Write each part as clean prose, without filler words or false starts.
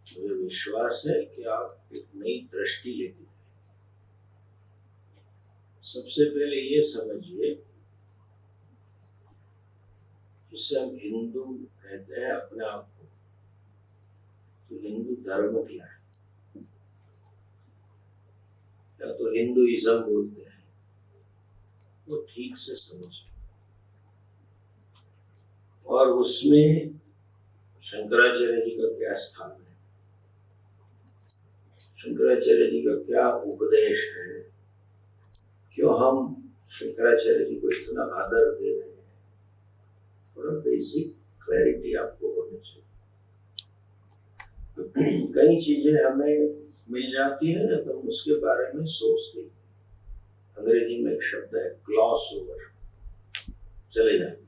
मुझे विश्वास है कि आप एक नई दृष्टि लेके आए। सबसे पहले ये समझिए, जिससे हम हिंदू कहते हैं अपने आप को, तो हिंदू धर्म क्या है, या तो हिंदुइज्म बोलते हैं, वो ठीक से समझिए। और उसमें शंकराचार्य जी का क्या स्थान है, शंकराचार्य जी का क्या उपदेश है, क्यों हम शंकराचार्य जी को इतना आदर दे रहे हैं, थोड़ा बेसिक क्लैरिटी आपको होनी चाहिए। कई चीजें हमें मिल जाती है ना, तो हम उसके बारे में सोचते हैं। अंग्रेजी में एक शब्द है ग्लॉस ओवर, चले जाते।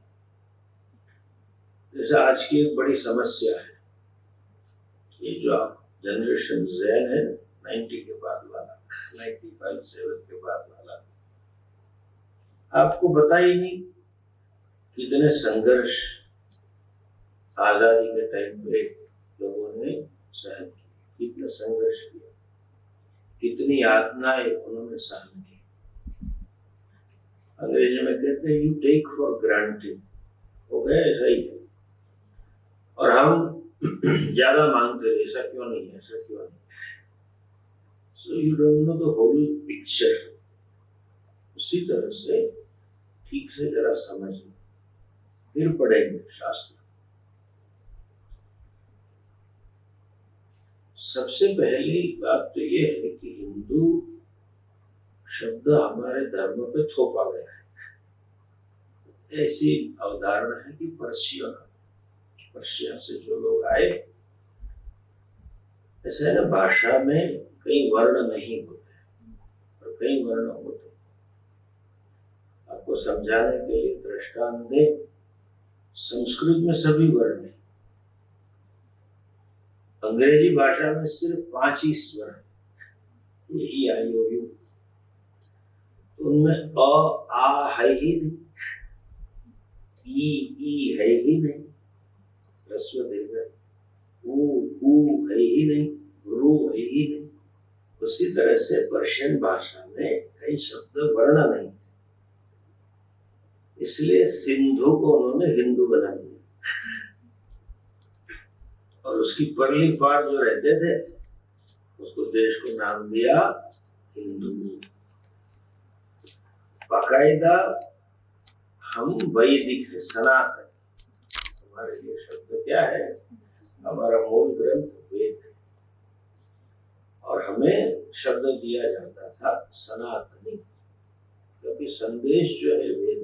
जैसे आज की एक बड़ी समस्या है, ये जो आप जनरेशन ज़ेन है 90 के बाद वाला, 95 7 के बाद वाला, आपको पता ही नहीं कितने संघर्ष आजादी के टाइम पे लोगों ने सहन किया, कितना संघर्ष किया, कितनी यातनाएं उन्होंने सहन की। अंग्रेजी में कहते हैं यू टेक फॉर ग्रांटेड, हो गया ऐसा ही है। और हम ज्यादा मांगते रहे, ऐसा क्यों नहीं है, ऐसा क्यों नहीं। So you don't know the whole picture. उसी तरह से ठीक से जरा समझिए, फिर पढ़ेंगे शास्त्र। सबसे पहली बात तो ये है कि हिंदू शब्द हमारे धर्म पे थोपा गया है। ऐसी अवधारणा है कि पर्शिया से जो लोग आए, ऐसे है ना, भाषा में कई वर्ण नहीं होते और कई वर्ण होते। आपको समझाने के लिए दृष्टांत दे, संस्कृत में सभी वर्ण है, अंग्रेजी भाषा में सिर्फ 5 ही स्वर, ई आई ओ यू, उनमें अ आ है ही नहीं, ई है ही नहीं, ह्रस्व दीर्घ ऊ है ही नहीं, रू है ही नहीं। उसी तरह से पर्शियन भाषा में कई शब्द वर्ण नहीं, इसलिए सिंधु को उन्होंने हिंदू बना दिया। और उसकी परली पार जो रहते थे, उसको देश को नाम दिया हिंदू। बाकायदा हम वैदिक है, सनातन। हमारे लिए शब्द क्या है, हमारा मूल ग्रंथ वेद है, और हमें शब्द दिया जाता था सनातनी, क्योंकि संदेश जो है वेद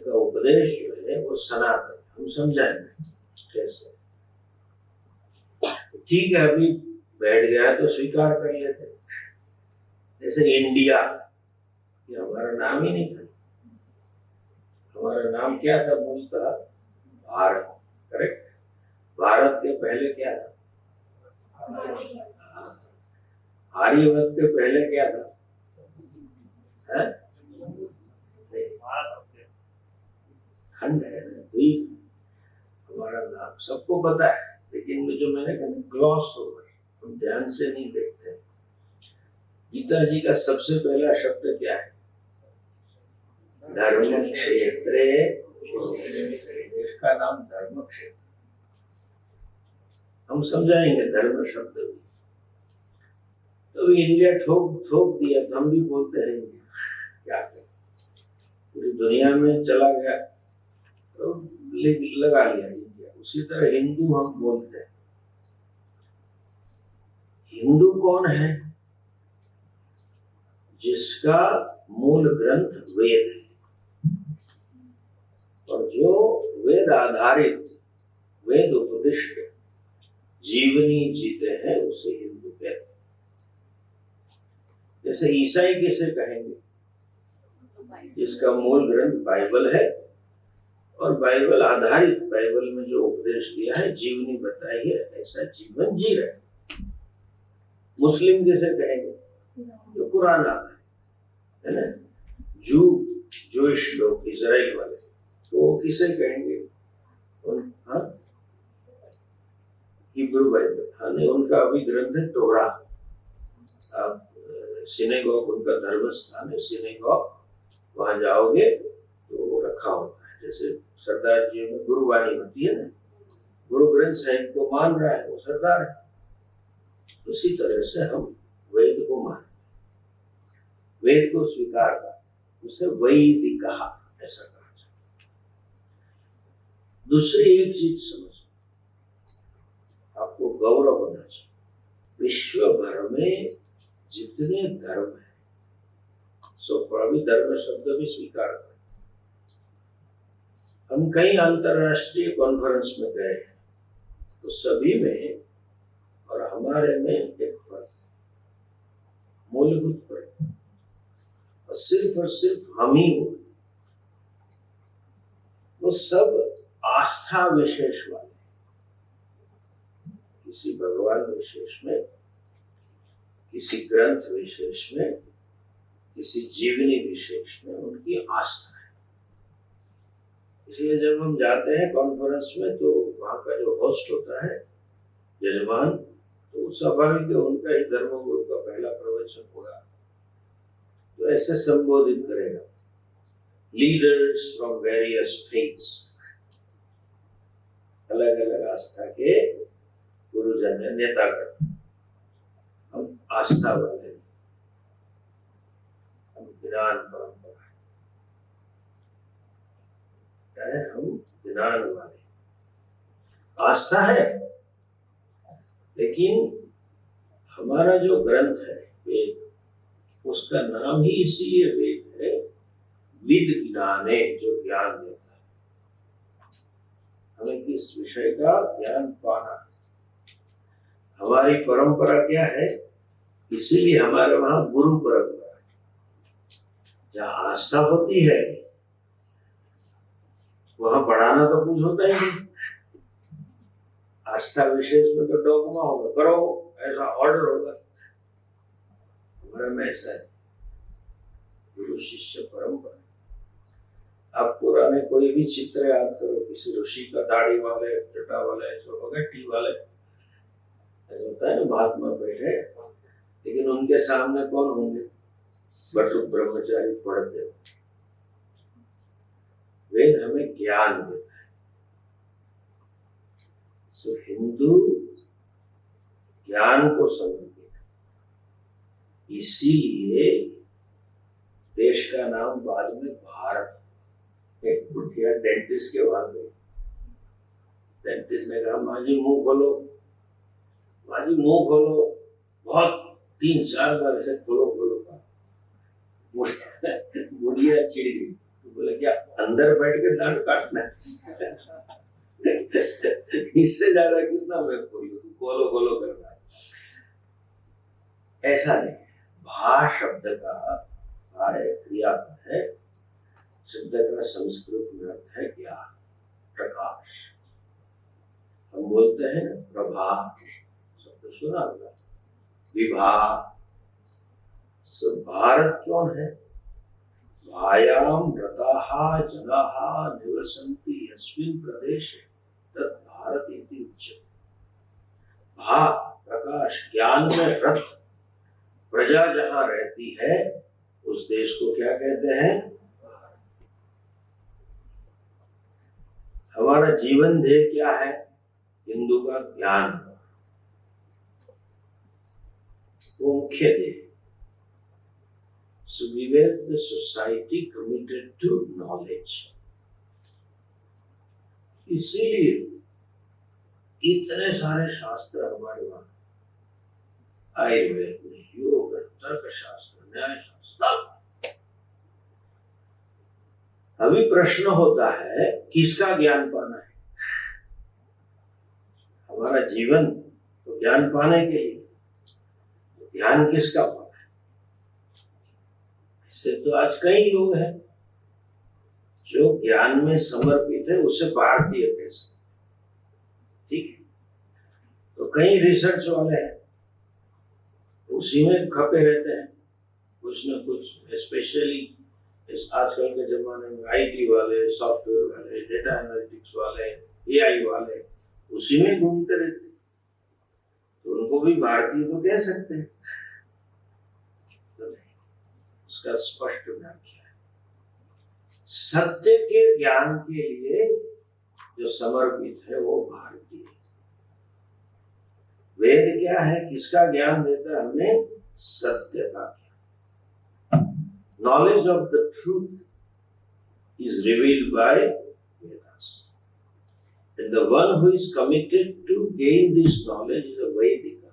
का उपदेश जो है वो सनातन। हम समझाएंगे कैसे। ठीक है, अभी बैठ गया तो स्वीकार कर लेते। जैसे इंडिया, ये हमारा नाम ही नहीं था, हमारा नाम क्या था मूलतः, भारत, करेक्ट। भारत के पहले क्या था, आर्यवत के पहले क्या था, खंड है ना, द्वीप। हमारा नाम सबको पता है, लेकिन जो मैंने कहा ग्लॉस ओवर, हम ध्यान से नहीं देखते। गीता जी का सबसे पहला शब्द क्या है, धर्म क्षेत्रे, देश का नाम धर्म क्षेत्र। हम समझाएंगे धर्म शब्द भी। तो इंडिया ठोक दिया, तो हम भी बोलते हैं क्या करें, पूरी दुनिया में चला गया तो लगा लिया इंडिया। उसी तरह हिंदू हम बोलते हैं। हिंदू कौन है, जिसका मूल ग्रंथ वेद है, और जो वेद आधारित, वेद उपदिष्ट जीवनी जीते हैं, उसे हिंदू कहते हैं। जैसे ईसाई किसे कहेंगे, जिसका मूल ग्रंथ बाइबल है, और बाइबल आधारित, बाइबल में जो उपदेश दिया है, जीवनी बताई है, ऐसा जीवन जी रहे। मुस्लिम किसे कहेंगे, जो कुरान आता है ना। जूइश लोग, इजराइल वाले, तो किसे कहेंगे, हिब्रू बाइबल, हाँ नहीं, उनका अभी ग्रंथ है तोरा। आप सिनेगॉग, उनका धर्म स्थान है सिनेगॉग, वहां जाओगे तो वो रखा होता है। जैसे सरदार जी में गुरुवाणी होती है ना, गुरु ग्रंथ साहिब को मान रहा है वो सरदार है, उसी तरह से हम वेद को मान, वेद को स्वीकार कर, उसे वैदिक कहा, ऐसा कहा जाता। दूसरी एक चीज समझ, आपको गौरव होना चाहिए, विश्व भर में जितने धर्म है, स्वभावी धर्म शब्द भी स्वीकार कर। हम कई अंतरराष्ट्रीय कॉन्फ्रेंस में गए हैं, तो सभी में और हमारे में एक फर्क, मूलभूत फर्क, और सिर्फ हम ही वो सब आस्था विशेष वाले, किसी भगवान विशेष में, किसी ग्रंथ विशेष में, किसी जीवनी विशेष में उनकी आस्था है। इसलिए जब हम जाते हैं कॉन्फ्रेंस में, तो वहां का जो होस्ट होता है, यजमान, तो स्वाभाविक है उनका ही धर्मगुरु का पहला प्रवचन होगा, तो ऐसे संबोधित करेगा, लीडर्स फ्रॉम वेरियस फेथ्स, अलग अलग आस्था के गुरुजन है, नेता कर, हम आस्था वाले, हम ज्ञान परंपरा है, हम ज्ञान वाले, आस्था है। लेकिन हमारा जो ग्रंथ है वेद, उसका नाम ही इसीलिए वेद है, विद ज्ञाने, जो ज्ञान देता है। हमें किस विषय का ज्ञान पाना, हमारी परंपरा क्या है, इसीलिए हमारे वहां गुरु परंपरा है। जहाँ आस्था होती है वहां पढ़ाना तो कुछ होता ही नहीं, आस्था विशेष में तो डोगमा होगा, करो ऐसा ऑर्डर होगा। हमारे में ऐसा है, गुरु शिष्य परंपरा। आप पुराने कोई भी चित्र याद करो, किसी ऋषि का, दाढ़ी वाले, जटा वाले, ऐसा होगा, टी वाले, ऐसा होता है ना, महात्मा बैठे, लेकिन उनके सामने कौन होंगे, बटुक ब्रह्मचारी पढ़ते हो। वेद हमें ज्ञान देता है। सो हिंदू ज्ञान को समर्पित, इसीलिए देश का नाम बाद में भारत। एक बुढ़िया डेंटिस्ट के वहां गई, डेंटिस्ट ने कहा, माँ जी मुंह खोलो, माँ जी मुंह खोलो, बहुत 3-4 बार ऐसे खोलो खोलो कहा, बुढ़िया चिढ़ गई, तो बोले क्या अंदर बैठ के दांत काटना इससे ज्यादा कितना मैं खोलो खोलो करना। ऐसा नहीं, भा शब्द का क्रिया है, शब्द का संस्कृत में अर्थ है ज्ञान, प्रकाश। हम बोलते हैं प्रभा, शब्द सुना होगा, विभा। भारत कौन है, भायाम रताः जनाः निवसन्ति यस्मिन् प्रदेशे तत् भारत इति उच्यते। भा प्रकाश, ज्ञान में रत प्रजा जहां रहती है उस देश को क्या कहते हैं। हमारा जीवन ध्येय क्या है, हिंदू का ज्ञान, वो मुख्य ध्येय। So we were the society committed to knowledge. इसीलिए इतने सारे शास्त्र हमारे वहां, आयुर्वेद में, योग, तर्क शास्त्र, न्याय शास्त्र। अभी प्रश्न होता है किसका ज्ञान पाना है। हमारा जीवन तो ज्ञान पाने के लिए, ध्यान किसका पाना है। इससे तो आज कई लोग हैं जो ज्ञान में समर्पित है, उसे भारतीय कह सकते, ठीक है। तो कई रिसर्च वाले हैं, उसी में खपे रहते हैं, कुछ न कुछ, स्पेशली इस आजकल के जमाने में आईटी वाले, सॉफ्टवेयर वाले, डेटा एनालिटिक्स वाले, एआई वाले, उसी में घूमते रहते। उसको भी भारतीय तो कह सकते हैं, तो नहीं, उसका स्पष्ट ज्ञान किया है। सत्य के ज्ञान के लिए जो समर्पित है वो भारतीय। वेद क्या है, किसका ज्ञान देता है हमें? सत्य का ज्ञान। Knowledge of the truth is revealed by Vedas. And the one who is committed to gain this knowledge is a Vedika,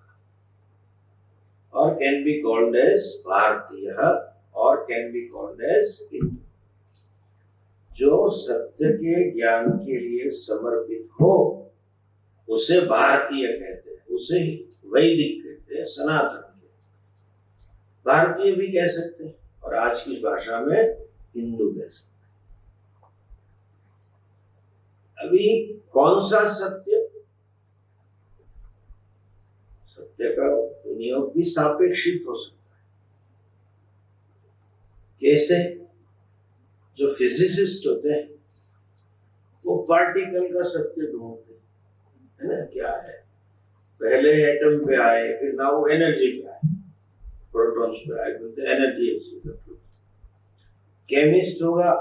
or can be called as Bharatiya, or can be called as Hindu. जो सत्य के ज्ञान के लिए समर्पित हो उसे भारतीय कहते हैं, उसे वैदिक कहते हैं, सनातन कहते हैं। भारतीय भी कह सकते हैं और आज की भाषा में हिंदू कह सकते हैं। अभी कौन सा सत्य? सत्य का विनियोग भी सापेक्षित हो सकता है। कैसे? जो फिजिसिस्ट होते हैं वो पार्टिकल का सत्य ढूंढते हैं, है ना? क्या है, पहले एटम पे आए, फिर नाउ एनर्जी पे आए, प्रोटॉन्स पे आए, बोलते एनर्जी है। केमिस्ट होगा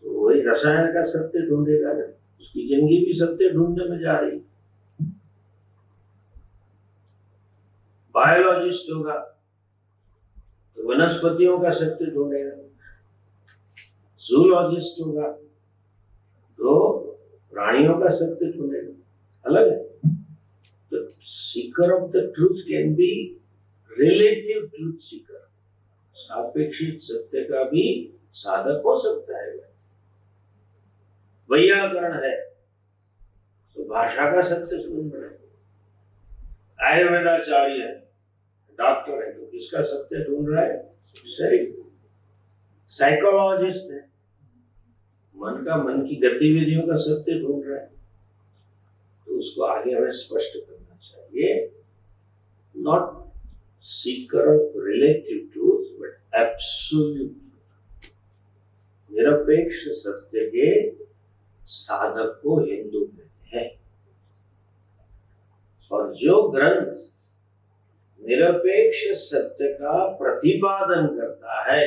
तो वही रसायन का सत्य ढूंढेगा ना, उसकी जिंदगी भी सत्य ढूंढने में जा रही। बायोलॉजिस्ट होगा तो वनस्पतियों का सत्य ढूंढेगा। जूलॉजिस्ट होगा तो प्राणियों का सत्य ढूंढेगा। अलग है। तो Sikar of the truth can be relative truth Sikar, सापेक्षिक सत्य का भी साधक हो सकता है। वैयाकरण है तो भाषा का सत्य ढूंढ रहे हैं। आयुर्वेदाचार्य है, डॉक्टर है तो किसका सत्य ढूंढ रहा है? शरीर। साइकोलॉजिस्ट है, मन की गतिविधियों का सत्य ढूंढ रहा है, तो उसको आगे हमें स्पष्ट करना चाहिए। Not Sikar of relative truth but absolute truth. निरपेक्ष सत्य के साधक को हिंदू कहते हैं। और जो ग्रंथ निरपेक्ष सत्य का प्रतिपादन करता है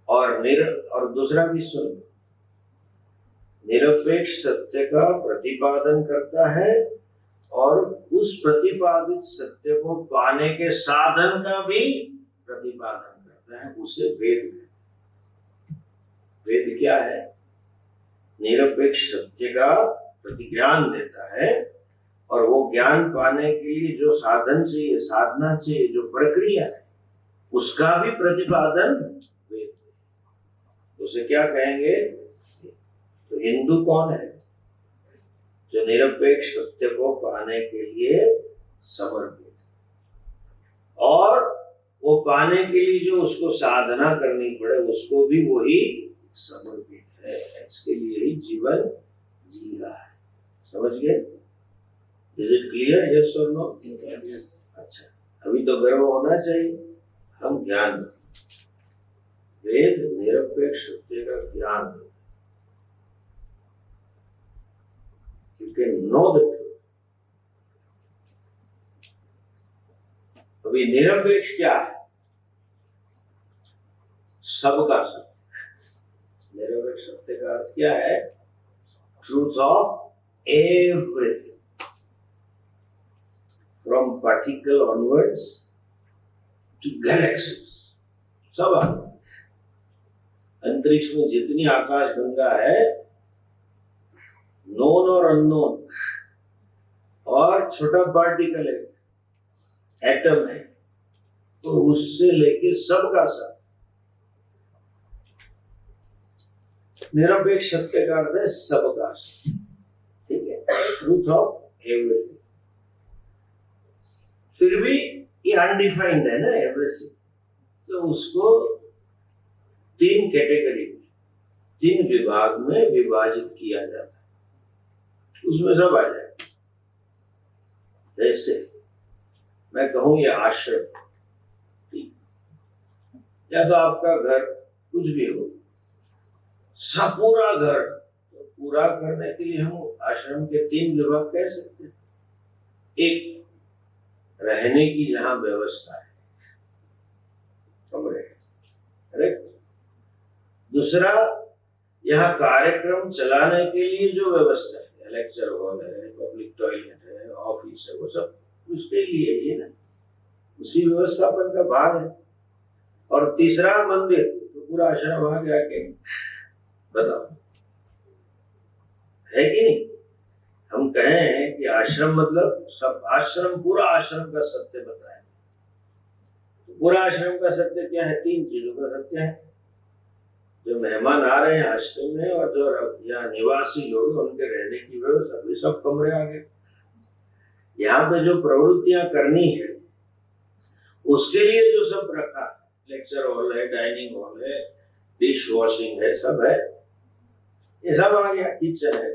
और दूसरा भी सुन, निरपेक्ष सत्य का प्रतिपादन करता है और उस प्रतिपादित सत्य को पाने के साधन का भी प्रतिपादन करता है, उसे वेद कहते हैं। वेद क्या है? निरपेक्ष सत्य का प्रतिज्ञान देता है और वो ज्ञान पाने के लिए जो साधन चाहिए, साधना चाहिए, जो प्रक्रिया है, उसका भी प्रतिपादन वेद। उसे क्या कहेंगे? तो हिंदू कौन है? जो निरपेक्ष सत्य को पाने के लिए समर्पित, और वो पाने के लिए जो उसको साधना करनी पड़े उसको भी वही समर्पित है। इसके लिए ही जीवन जी रहा है। समझ गए? Is it clear? यस और नो? अच्छा, अभी तो गर्व होना चाहिए, हम ज्ञान, वेद निरपेक्ष सत्य का ज्ञान, you can know the truth। अभी निरपेक्ष क्या है? सबका सत्य। निरपेक्ष सत्य का अर्थ क्या है? Truth of everything, from particle onwards to galaxies. सब अंतरिक्ष में जितनी आकाश गंगा है, नोन और अननोन, और छोटा पार्टिकल है, एटम है, तो उससे लेके सबका सब। निरपेक्ष सत्य का अर्थ है सबका सब। ठीक है? Truth of everything. फिर भी ये अनडिफाइंड है ना एवरीथिंग, तो उसको तीन कैटेगरी में, तीन विभाग में विभाजित किया जाता है, उसमें सब आ जाए। जैसे मैं कहूं ये आश्रम, या तो आपका घर, कुछ भी हो, सब पूरा घर, तो पूरा करने के लिए हम आश्रम के तीन विभाग कह सकते हैं। एक रहने की जहां व्यवस्था है, कमरे, करेक्ट। दूसरा, यहाँ कार्यक्रम चलाने के लिए जो व्यवस्था है, लेक्चर हॉल है, पब्लिक टॉयलेट है, ऑफिस है, वो सब उसके लिए ही ना, उसी व्यवस्थापन का भाग है। और तीसरा, मंदिर, तो पूरा आश्रम आ गया के बताओ, है कि नहीं? हम कहें कि आश्रम मतलब सब आश्रम, पूरा आश्रम का सत्य बताए। तो पूरा आश्रम का सत्य क्या है? 3 चीजों का सत्य है। जो मेहमान आ रहे हैं आश्रम में और जो यहाँ निवासी लोग, उनके रहने की व्यवस्था, भी सब कमरे आ गए। यहाँ पे जो प्रवृत्तियां करनी है उसके लिए जो सब रखा, लेक्चर हॉल है, डाइनिंग हॉल है, डिश वॉशिंग है, सब है, ये सब आ गया, किचन है।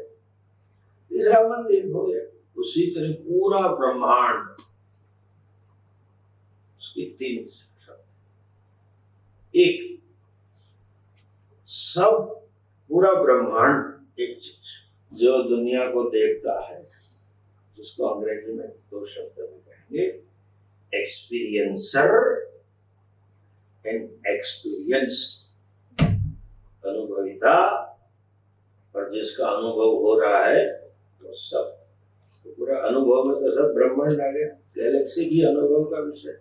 तीसरा, मंदिर हो गया। उसी तरह पूरा ब्रह्मांड, उसकी 3 एक, सब पूरा ब्रह्मांड एक चीज जो दुनिया को देखता है, जिसको अंग्रेजी में 2 शब्द में कहेंगे, एक्सपीरियंसर एंड एक्सपीरियंस। अनुभविता और जिसका अनुभव हो रहा है वो सब, तो पूरा अनुभव में तो सब ब्रह्मांड आ गया। गैलेक्सी भी अनुभव का विषय,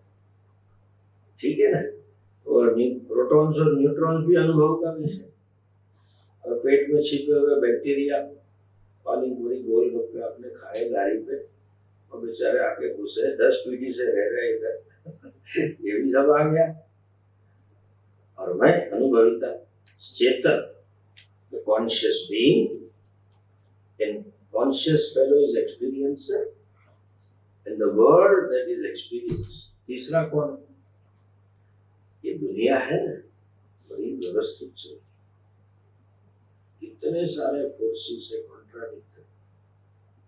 ठीक है ना? और प्रोटॉन्स और न्यूट्रॉन्स भी अनुभव का विषय। और पेट में छिपे हुए बैक्टीरिया, पानी पूरी गोल गप्पे आपने खाए गाड़ी पे, और बेचारे आके घुसे 10 पीढ़ी से रह रहे इधर ये भी सब आ गया। और मैं अनुभविता, चेतन, the conscious being, and conscious fellow is experiencer, and the world that is experience. तीसरा कौन? ये दुनिया है ना, बड़ी व्यवस्थित चीज, इतने सारे फोर्सेस से कॉन्ट्राडिक्ट,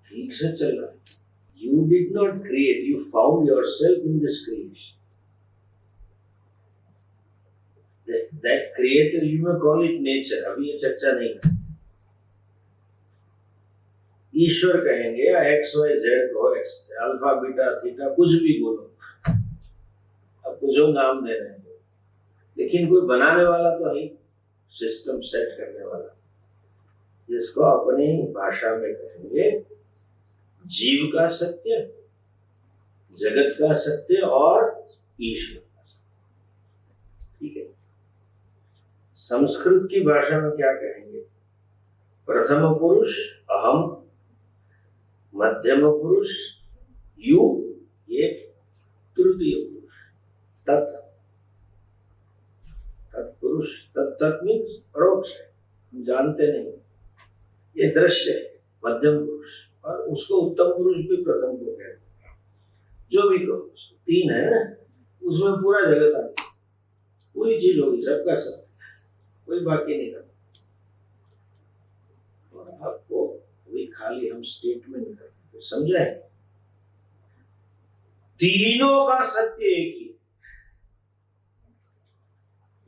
ठीक से चल रहा है। You did not create, you found yourself in this creation. That creator, you may call it nature, अभी ये चर्चा नहीं है। ईश्वर कहेंगे या एक्स वाई जेड कहो, अल्फा बीटा थीटा, कुछ भी बोलो, आपको जो नाम दे रहे हैं, लेकिन कोई बनाने वाला तो है, सिस्टम सेट करने वाला, जिसको अपनी भाषा में कहेंगे जीव का सत्य, जगत का सत्य और ईश्वर का सत्य। ठीक है, संस्कृत की भाषा में क्या कहेंगे? प्रथम पुरुष अहम, मध्यम पुरुष यू, ये तृतीय पुरुष तत्। तत्पुरुष, तत् मीन्स परोक्ष है, हम जानते नहीं, ये दृश्य है मध्यम पुरुष, और उसको उत्तम पुरुष भी प्रथम को कहते हैं। जो भी कहो, 3 है ना, उसमें पूरा जगत आ गया, पूरी चीज होगी, सबका सब, कोई बाकी नहीं करता। और आपको अभी खाली हम स्टेटमेंट करते, समझे? तीनों का सत्य एक ही,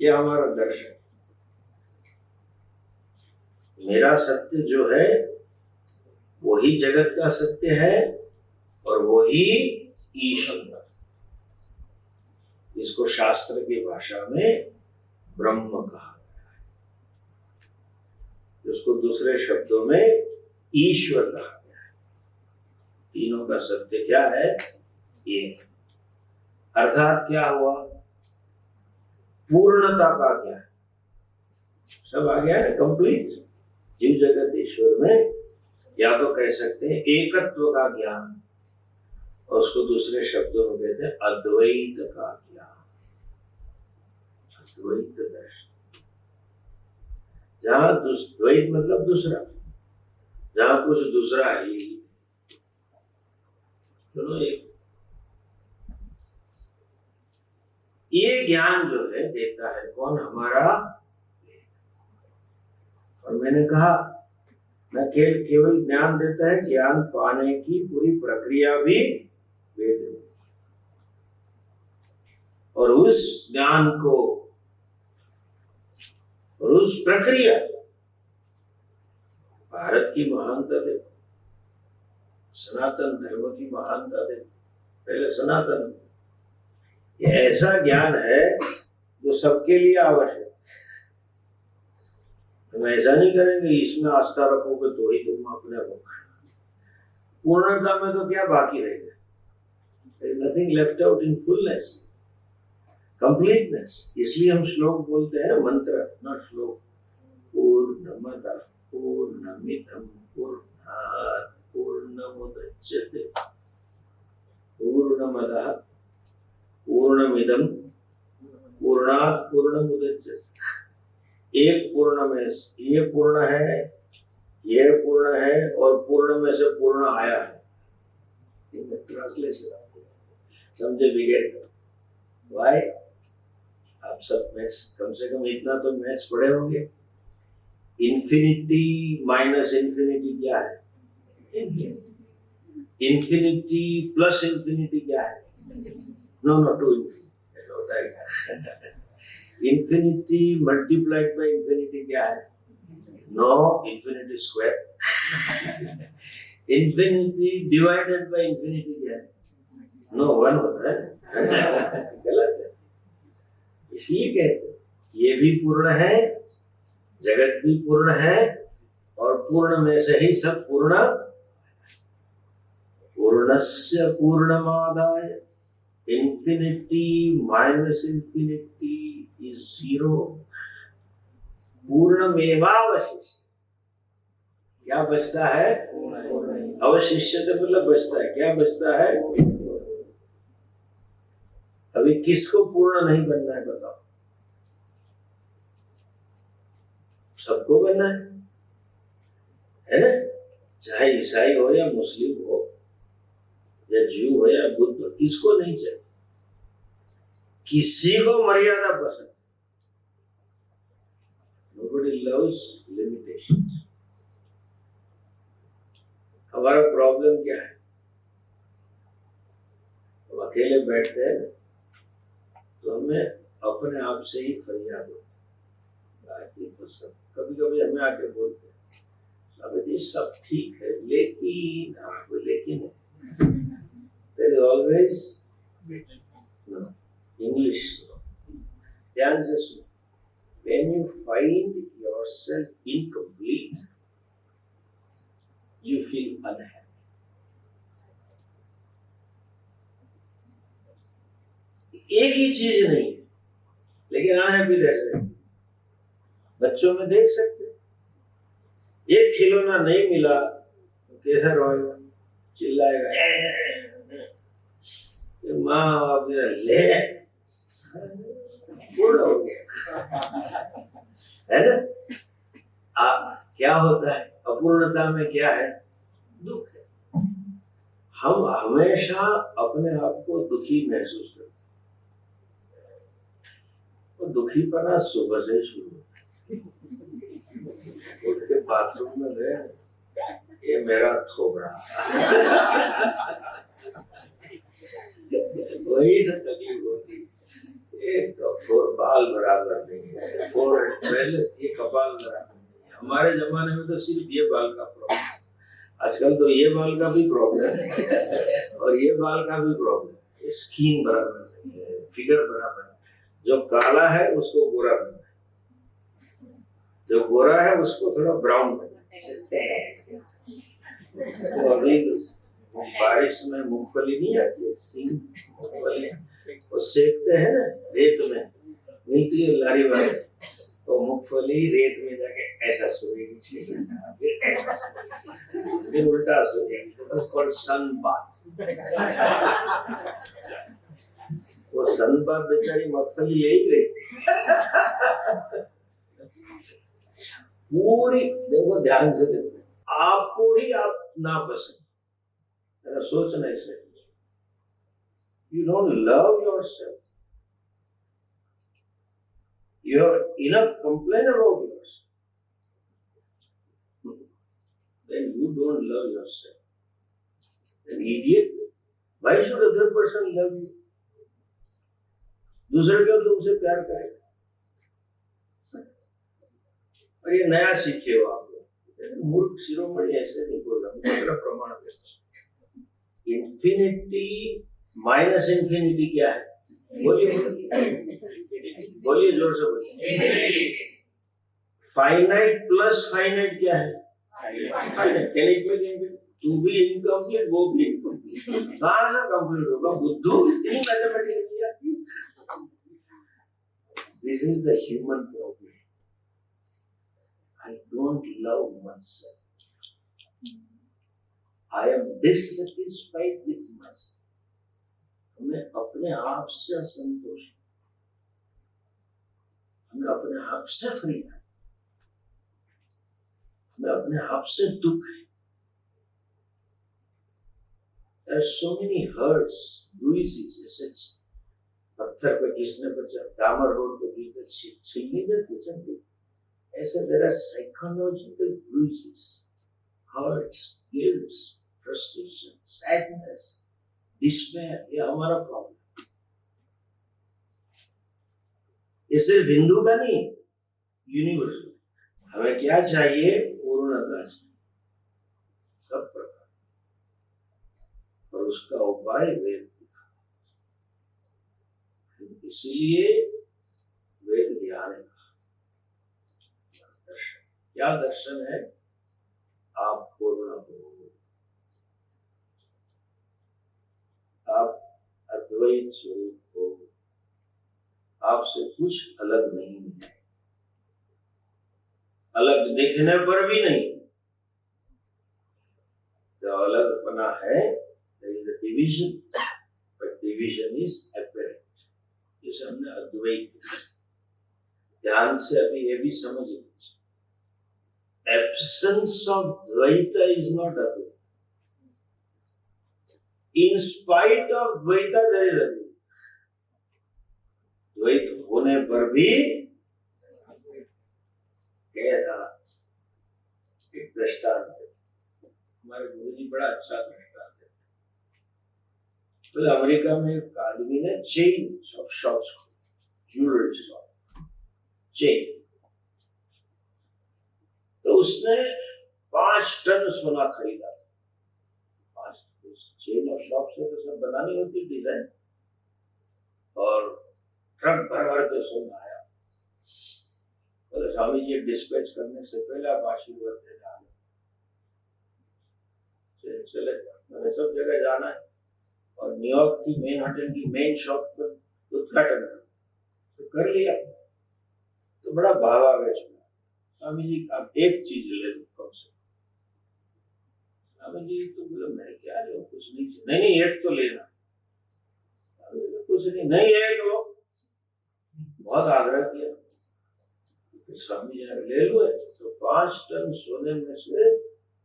ये हमारा दर्शन। मेरा सत्य जो है वही जगत का सत्य है और वही ईश्वर का। इसको शास्त्र की भाषा में ब्रह्म कहा गया है, इसको दूसरे शब्दों में ईश्वर कहा गया है। तीनों का सत्य क्या है? ये, अर्थात क्या हुआ? पूर्णता का ज्ञान, सब आ गया है, कंप्लीट। जीव जगत ईश्वर में या तो कह सकते हैं एकत्व का ज्ञान, और उसको दूसरे शब्दों में कहते हैं अद्वैत का ज्ञान, अद्वैत दर्शन। जहां द्वैत मतलब दूसरा, जहां कुछ दूसरा है ही, दोनों एक। ये ज्ञान जो है देता है कौन? हमारा। और मैंने कहा न केवल ज्ञान देता है, ज्ञान पाने की पूरी प्रक्रिया भी वेद में, और उस ज्ञान को और उस प्रक्रिया, भारत की महानता देखो, सनातन धर्म की महानता देखो। पहले सनातन, ये ऐसा ज्ञान है जो सबके लिए आवश्यक। हम ऐसा नहीं करेंगे इसमें आस्था रखोगे तो ही तुम अपने हो। पूर्णता में तो क्या बाकी रहेगा? There is nothing left out in fullness, completeness. इसलिए हम श्लोक बोलते हैं ना, मंत्र नॉट श्लोक। पूर्णमदः पूर्णमिदं पूर्णात् पूर्णमुदच्यते पूर्णमदः पूर्णमिदं पूर्णात् पूर्णमुदच्यते। एक पूर्ण में ये पूर्ण है, ये पूर्ण है, और पूर्ण में से पूर्ण आया है। ट्रांसलेशन समझे बिगेट? वाई? आप सब मैथ्स, कम से कम इतना तो मैथ्स पढ़े होंगे। इन्फिनिटी माइनस इन्फिनिटी क्या है? इन्फिनिटी प्लस इन्फिनिटी क्या है? नो टू इन्फिनिटी होता है। इन्फिनिटी मल्टीप्लाइड बाय इन्फिनिटी क्या है? No, infinity square. Infinity divided by infinity क्या है? नो, वन होता है। गलत है। इसलिए कहते ये भी पूर्ण है, जगत भी पूर्ण है, और पूर्ण में से ही सब पूर्ण। पूर्णस्य पूर्णमादाय infinity minus infinity is zero. पूर्णमेवावशिष्ट। क्या बचता है? अवशिष्यते मतलब बचता है। क्या बचता है? अभी किसको पूर्ण नहीं बनना है बताओ? सबको बनना है ना? चाहे ईसाई हो या मुस्लिम हो या ज्यू हो या बुद्ध हो, किसको नहीं चाहिए? किसी को मर्यादा पसंद। Nobody loves limitations. हमारा प्रॉब्लम क्या है? हम अकेले बैठते हैं तो हमें अपने आप से ही फरियाद हो। कभी कभी हमें आके बोलते हैं अभी जी सब ठीक है, लेकिन आपको लेकिन है। There is always no English. ध्यान से सुनो। When you find yourself incomplete, you feel unhappy. एक ही चीज नहीं है, लेकिन अनहैप्पी रह सकते। बच्चों में देख सकते, एक खिलौना नहीं मिला तो कैसा रोएगा? चिल्लाएगा, माँ बाप ले, पूर्ण हो गया है ना? क्या होता है अपूर्णता में? क्या है? दुख है। हम हमेशा अपने आप को दुखी महसूस करते हैं, और दुखीपना सुबह से शुरू होता है। उठ के बाथरूम में गए, ये मेरा थोबड़ा, वही से तकलीफ होती। एक फोर बाल बराबर नहीं है, फोर पहले ये कपाल बराबर नहीं है। हमारे जमाने में तो सिर्फ ये बाल का प्रॉब्लम, आजकल तो ये बाल का भी प्रॉब्लम है और ये बाल का भी प्रॉब्लम है। स्किन बराबर नहीं है, फिगर बराबर नहीं। जो काला है उसको गोरा बनना है, जो गोरा है उसको थोड़ा ब्राउन बनना है। तो अभी बारिश में मूंगफली नहीं आती है, सिंग मूंगफली, वो सेकते हैं ना रेत में, मिलती है लारी वाले, तो मूंगफली रेत में जाके ऐसा सोएगी, फिर ऐसा सोएगी, फिर उल्टा सोएगी। उसको सन बाथ। वो सन बाथ बेचारी मूंगफली ले ही रही पूरी। देखो ध्यान से देखो, आपको ही आप नापसंद, सोचना इसे। You don't love yourself. You have enough complaint about yourself. Then you don't love yourself. An idiot. Why should other person love you? दूसरे क्यों तुमसे प्यार करेगा? और ये नया सीखे हो आप लोग। मूर्ख शिरोमणि ऐसे नहीं बोल रहा, दूसरा प्रमाण देता। इंफिनिटी माइनस इंफिनिटी क्या है? बोलिए बोलिए, जोर से बोलिए। फाइनाइट प्लस फाइनाइट क्या है? Finite. Can it make incomplete? तू भी इनकम्प्लीट, वो भी इनकम्प्लीट, कहाँ से कंप्लीट होगा? बुद्धू इतनी मैथमेटिक्स आती। This is the human problem. I don't love myself. I am dissatisfied with myself. मैं अपने आप से असंतोष, मैं अपने आप से फ्री है, मैं अपने आप से दुख है। There are so many hurts, bruises, जैसे पत्थर पे घिसने पर, डामर रोड पे घिसने छीलने देते चलते, ऐसे there are psychological bruises, hurts, guilt, frustration, sadness, despair. ये हमारा प्रॉब्लम। ये सिर्फ हिंदू का नहीं, यूनिवर्सल। हमें क्या चाहिए? पूर्णता चाहिए, सब प्रकार, और उसका उपाय वेद। इसीलिए वेद ज्ञान है। क्या दर्शन है? आप पूर्ण हो, आप अद्वैत स्वरूप हो, आपसे कुछ अलग नहीं है, अलग दिखने पर भी नहीं। जो अलग बना है, there is a division, but division is apparent. जिसे हमने अद्वैत, ध्यान से अभी ये भी समझ लीजिए, absence of Dvaita is not Advaita. In spite of Dvaita, there is Advaita. द्वैत होने पर भी कैसा? एक दृष्टांत है, हमारे गुरु जी बड़ा अच्छा दृष्टांत है। तो अमेरिका में एक आदमी ने chain shops, jewellery shop, chain, तो उसने 5 टन सोना खरीदा। 5 चेन और शॉप से तो सब बनानी होती डिजाइन, और ट्रक भर भर के सोना आया। और स्वामी जी डिस्पैच करने से पहले आप आशीर्वाद दे जाना, चले मैंने सब जगह जाना है, और न्यूयॉर्क की मैनहट्टन की मेन शॉप पर उद्घाटन तो कर लिया। तो बड़ा भावावेश में, स्वामी जी आप एक चीज ले लो कम से। स्वामी जी तो बोले मैं क्या लूं, कुछ नहीं, नहीं एक तो लेना। कुछ नहीं एक लो, बहुत आग्रह किया। स्वामी जी ने ले लो। तो 5 टन सोने में से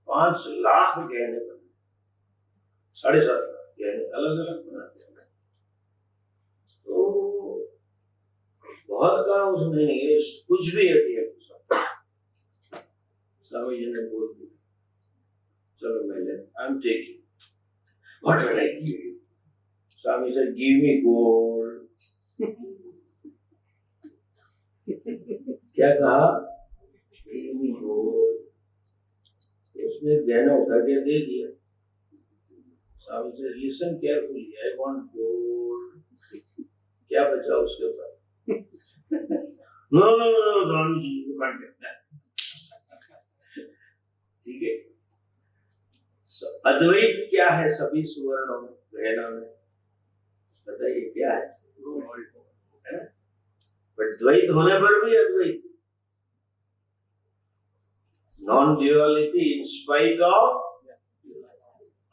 5 लाख गहने बने, 7.5 लाख गहने अलग अलग बनाते हैं। तो बहुत कहा उसने, नहीं कुछ भी है दिया। स्वामी जी ने बोल दिया चलो मैं ले, I am taking, what will I give you? Swami से गिव मी गोल्ड। क्या कहा? Give me gold. उसने गहना उठा के दे दिया। स्वामी से listen carefully, I want gold. क्या बचा उसके पास? No no no Swami ji, you can't get that. ठीक है। अद्वैत क्या है? सभी सुवर्णों में, गहना में, बताइए क्या है? बट द्वैत होने पर भी Advaita, non duality in spite of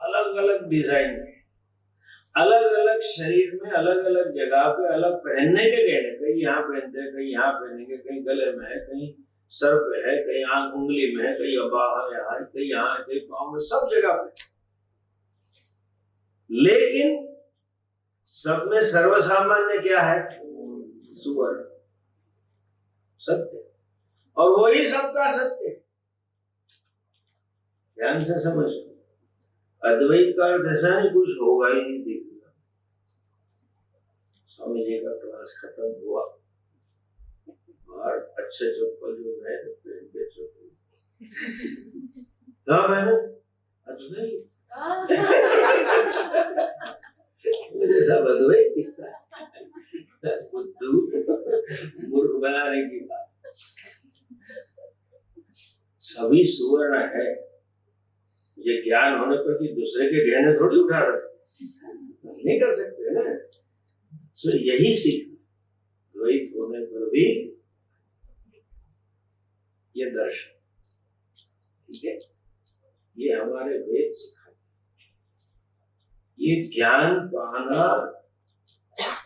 अलग अलग डिजाइन, अलग अलग शरीर में, अलग अलग जगह पे, अलग पहनने के गहने, कहीं यहाँ पहनते हैं, कहीं यहाँ पहनेंगे, कहीं गले में है, कहीं सर पे है, कहीं आंख उंगली में है, कहीं बाहर यहाँ है, कहीं यहाँ है, कहीं पाँव में, सब जगह पे। लेकिन सब में सर्वसामान्य क्या है? सुवर्ण, सत्य, और वही सबका सत्य। ध्यान से समझ, अद्वैत का अर्थ ऐसा नहीं कुछ होगा ही नहीं दिखेगा। स्वामी जी का क्लास खत्म हुआ, बाहर अच्छे चप्पल जो है पहन के चप्पल, क्या मैंने अद्वैत सुवर्ण है, ये ज्ञान होने पर कि दूसरे के गहने थोड़ी उठा सकते, नहीं कर सकते ना। तो यही सीख, द्वैत होने पर भी ये दर्शन, ठीक है, ये हमारे वेद सिखाते, ये ज्ञान पाना,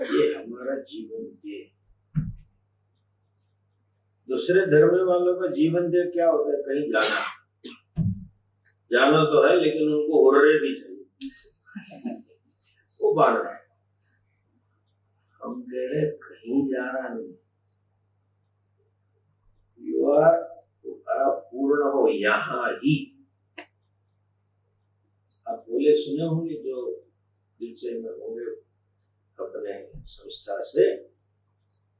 ये हमारा जीवन ध्येय। दूसरे धर्म वालों का जीवन ध्येय क्या होता है? कहीं जाना, जाना तो है लेकिन उनको हुर्रे भी चाहिए, वो बाना है। हम कह रहे कहीं जाना नहीं, आप पूर्ण हो यहाँ ही। आप बोले सुने होंगे जो दिलसे में होंगे अपने संस्था से,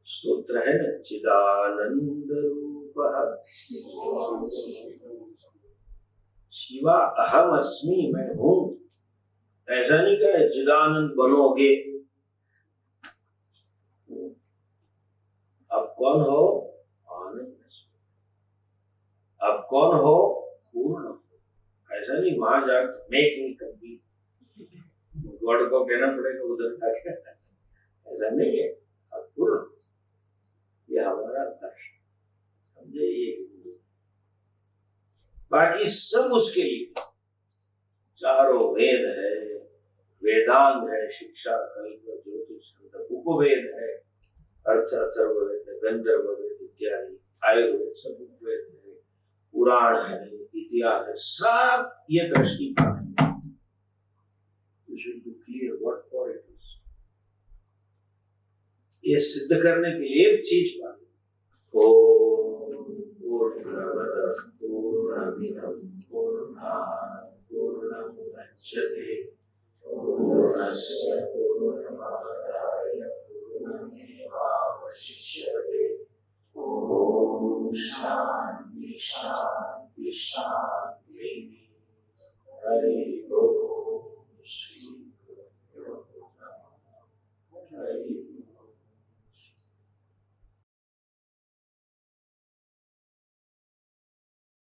स्तोत्र है ना, चिदानंद रूप शिवा अहम अस्मि, मैं हूं। ऐसा नहीं कहे चिदानंद बनोगे, अब कौन हो? आनंद। अब कौन हो? पूर्ण। ऐसा नहीं वहां जाकर मेक मी कंप्लीट, गॉड को कहना पड़ेगा उधर जाके, ऐसा नहीं है। अब पूर्ण, ये हमारा दर्शन, समझे? ये बाकी सब उसके लिए, चारों वेद है, वेदांग है, शिक्षा, कल्प, ज्योतिष, उपवेद है, अर्थ अथर्ववेद, गंधर्व वेद इत्यादि, आयुर्वेद, सब उपवेद है, पुराण है, इतिहास है, सब ये दृष्टि पाते हैं। You should be clear what for it is. ये सिद्ध करने के लिए एक चीज पाते, पूर्णमदः पूर्णमिदं पूर्णात् पूर्णमुदच्यते पूर्णस्य पूर्णमादाय पूर्णमेवावशिष्यते। ओम शांति शांति शांति।